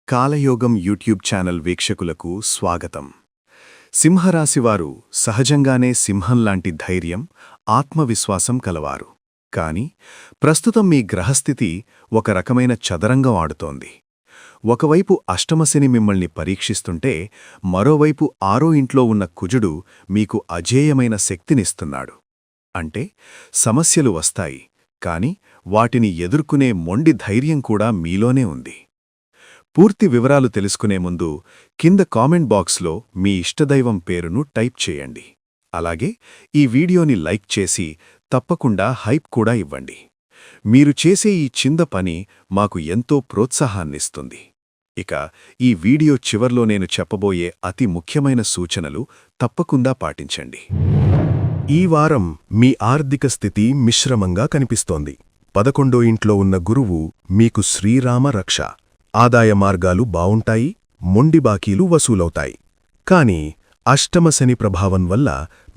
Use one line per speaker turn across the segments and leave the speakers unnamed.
కాలయోగం YouTube channel వీక్షకులకు స్వాగతం. సింహరాశివారు సహజంగానే సింహంలాంటి ధైర్యం, ఆత్మవిశ్వాసం కలవారు. కాని ప్రస్తుతం మీ గ్రహస్థితి ఒక రకమైన చదరంగం ఆడుతోంది. ఒకవైపు అష్టమశని మిమ్మల్ని పరీక్షిస్తుంటే, మరోవైపు ఆరో ఇంట్లో ఉన్న కుజుడు మీకు అజేయమైన శక్తినిస్తున్నాడు. అంటే సమస్యలు వస్తాయి, కాని వాటిని ఎదుర్కొనే మొండి ధైర్యం కూడా మీలోనే ఉంది. పూర్తి వివరాలు తెలుసుకునే ముందు కింద కామెంట్ బాక్స్లో మీ ఇష్టదైవం పేరును టైప్ చేయండి. అలాగే ఈ వీడియోని లైక్ చేసి తప్పకుండా హైప్ కూడా ఇవ్వండి. మీరు చేసే ఈ చిన్న పని మాకు ఎంతో ప్రోత్సాహాన్నిస్తుంది. ఇక ఈ వీడియో చివర్లో నేను చెప్పబోయే అతి ముఖ్యమైన సూచనలు తప్పకుండా పాటించండి. ఈ వారం మీ ఆర్థిక స్థితి మిశ్రమంగా కనిపిస్తోంది. 11వ ఇంట్లో ఉన్న గురువు మీకు శ్రీరామ రక్ష. ఆదాయ మార్గాలు బావుంటాయి, మొండి బాకీలు వసూలవుతాయి. కాని అష్టమశని ప్రభావం వల్ల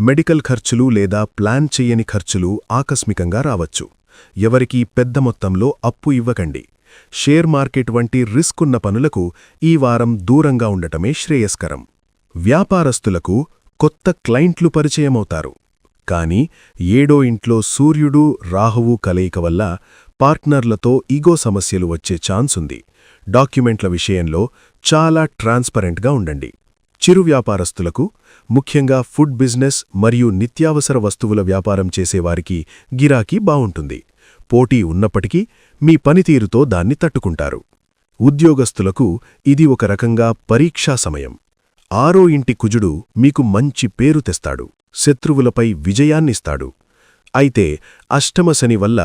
మెడికల్ ఖర్చులు లేదా ప్లాన్ చెయ్యని ఖర్చులు ఆకస్మికంగా రావచ్చు. ఎవరికీ పెద్ద మొత్తంలో అప్పు ఇవ్వకండి. షేర్ మార్కెట్ వంటి రిస్కున్న పనులకు ఈ వారం దూరంగా ఉండటమే శ్రేయస్కరం. వ్యాపారస్తులకు కొత్త క్లయింట్లు పరిచయమవుతారు. కాని 7వ ఇంట్లో సూర్యుడు రాహువు కలయిక వల్ల పార్ట్నర్లతో ఈగో సమస్యలు వచ్చే ఛాన్సుంది. డాక్యుమెంట్ల విషయంలో చాలా ట్రాన్స్పరెంట్గా ఉండండి. చిరు వ్యాపారస్తులకు, ముఖ్యంగా ఫుడ్ బిజినెస్ మరియు నిత్యావసర వస్తువుల వ్యాపారం చేసేవారికి గిరాకీ బావుంటుంది. పోటీ ఉన్నప్పటికీ మీ పనితీరుతో దాన్ని తట్టుకుంటారు. ఉద్యోగస్తులకు ఇది ఒక రకంగా పరీక్షా సమయం. ఆరో ఇంటి కుజుడు మీకు మంచి పేరు తెస్తాడు, శత్రువులపై విజయాన్నిస్తాడు. అయితే అష్టమశని వల్ల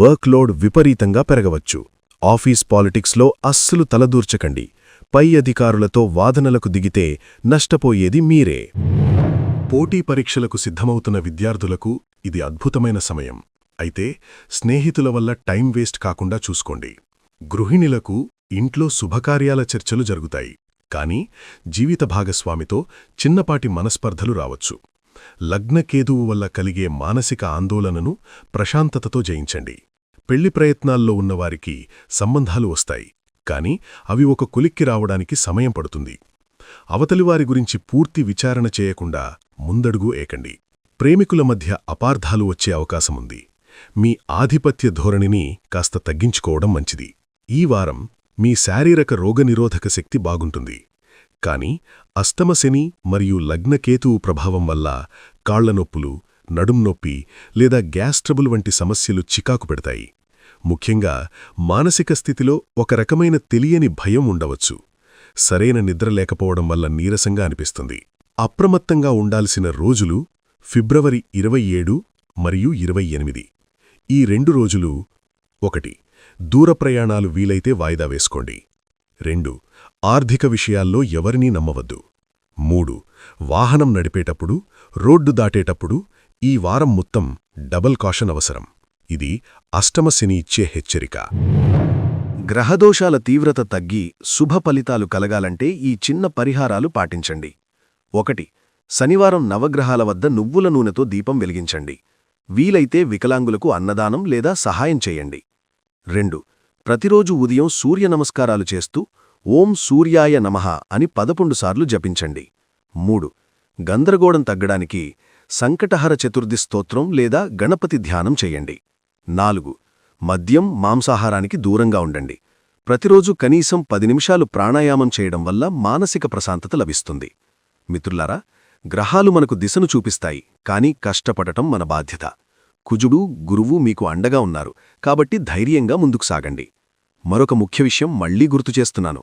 వర్క్లోడ్ విపరీతంగా పెరగవచ్చు. ఆఫీస్ పాలిటిక్స్లో అస్సలు తలదూర్చకండి. పై అధికారులతో వాదనలకు దిగితే నష్టపోయేది మీరే. పోటీ పరీక్షలకు సిద్ధమవుతున్న విద్యార్థులకు ఇది అద్భుతమైన సమయం. అయితే స్నేహితుల వల్ల టైం వేస్ట్ కాకుండా చూసుకోండి. గృహిణులకు ఇంట్లో శుభకార్యాల చర్చలు జరుగుతాయి. కాని జీవిత భాగస్వామితో చిన్నపాటి మనస్పర్ధలు రావచ్చు. లగ్నకేతువు వల్ల కలిగే మానసిక ఆందోళనను ప్రశాంతతతో జయించండి. పెళ్లి ప్రయత్నాల్లో ఉన్నవారికి సంబంధాలు వస్తాయి, కాని అవి ఒక కొలిక్కి రావడానికి సమయం పడుతుంది. అవతలివారి గురించి పూర్తి విచారణ చేయకుండా ముందడుగు ఏకండి. ప్రేమికుల మధ్య అపార్థాలు వచ్చే అవకాశముంది. మీ ఆధిపత్య ధోరణిని కాస్త తగ్గించుకోవడం మంచిది. ఈ వారం మీ శారీరక రోగనిరోధక శక్తి బాగుంటుంది. కాని అష్టమశని మరియు లగ్నకేతువు ప్రభావం వల్ల కాళ్లనొప్పులు, నడుంనొప్పి లేదా గ్యాస్ ట్రబుల్ వంటి సమస్యలు చికాకు పెడతాయి. ముఖ్యంగా మానసిక స్థితిలో ఒక రకమైన తెలియని భయం ఉండవచ్చు. సరైన నిద్ర లేకపోవడం వల్ల నీరసంగా అనిపిస్తుంది. అప్రమత్తంగా ఉండాల్సిన రోజులు ఫిబ్రవరి 27 మరియు 28. ఈ 2 రోజులు: 1. దూర ప్రయాణాలు వీలైతే వాయిదా వేసుకోండి. 2. ఆర్థిక విషయాల్లో ఎవరినీ నమ్మవద్దు. 3. వాహనం నడిపేటప్పుడు, రోడ్డు దాటేటప్పుడు ఈ వారం మొత్తం డబల్ కాషన్ అవసరం. ఇది అష్టమశని ఇచ్చే హెచ్చరిక. గ్రహదోషాల తీవ్రత తగ్గి శుభ ఫలితాలు కలగాలంటే ఈ చిన్న పరిహారాలు పాటించండి. 1. శనివారం నవగ్రహాల వద్ద నువ్వుల నూనెతో దీపం వెలిగించండి. వీలైతే వికలాంగులకు అన్నదానం లేదా సహాయం చేయండి. 2. ప్రతిరోజు ఉదయం సూర్య నమస్కారాలు చేస్తూ ఓం సూర్యాయ నమః అని 11 సార్లు జపించండి. 3. గందరగోళం తగ్గడానికి సంకటహర చతుర్థి స్తోత్రం లేదా గణపతి ధ్యానం చెయ్యండి. 4. మద్యం, మాంసాహారానికి దూరంగా ఉండండి. ప్రతిరోజు కనీసం 10 నిమిషాలు ప్రాణాయామం చేయడం వల్ల మానసిక ప్రశాంతత లభిస్తుంది. మిత్రులారా, గ్రహాలు మనకు దిశను చూపిస్తాయి, కానీ కష్టపడటం మన బాధ్యత. కుజుడు, గురువు మీకు అండగా ఉన్నారు, కాబట్టి ధైర్యంగా ముందుకు సాగండి. మరొక ముఖ్య విషయం మళ్లీ గుర్తుచేస్తున్నాను.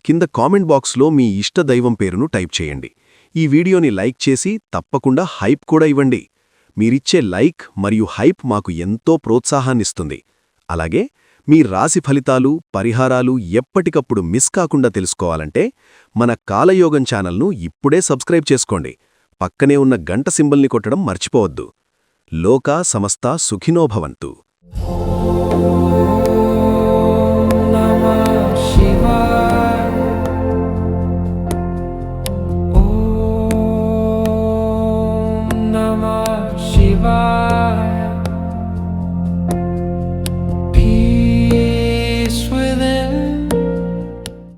కింద కామెంట్ బాక్స్లో మీ ఇష్ట దైవం పేరును టైప్ చేయండి. ఈ వీడియోని లైక్ చేసి తప్పకుండా హైప్ కూడా ఇవ్వండి. మీరిచ్చే లైక్ మరియు హైప్ మాకు ఎంతో ప్రోత్సాహాన్నిస్తుంది. అలాగే మీ రాశి ఫలితాలు, పరిహారాలు ఎప్పటికప్పుడు మిస్ కాకుండా తెలుసుకోవాలంటే మన కాలయోగం ఛానల్ను ఇప్పుడే సబ్స్క్రైబ్ చేసుకోండి. పక్కనే ఉన్న గంట సింబల్ని కొట్టడం మర్చిపోవద్దు. లోకా సమస్తా సుఖినో భవంతు.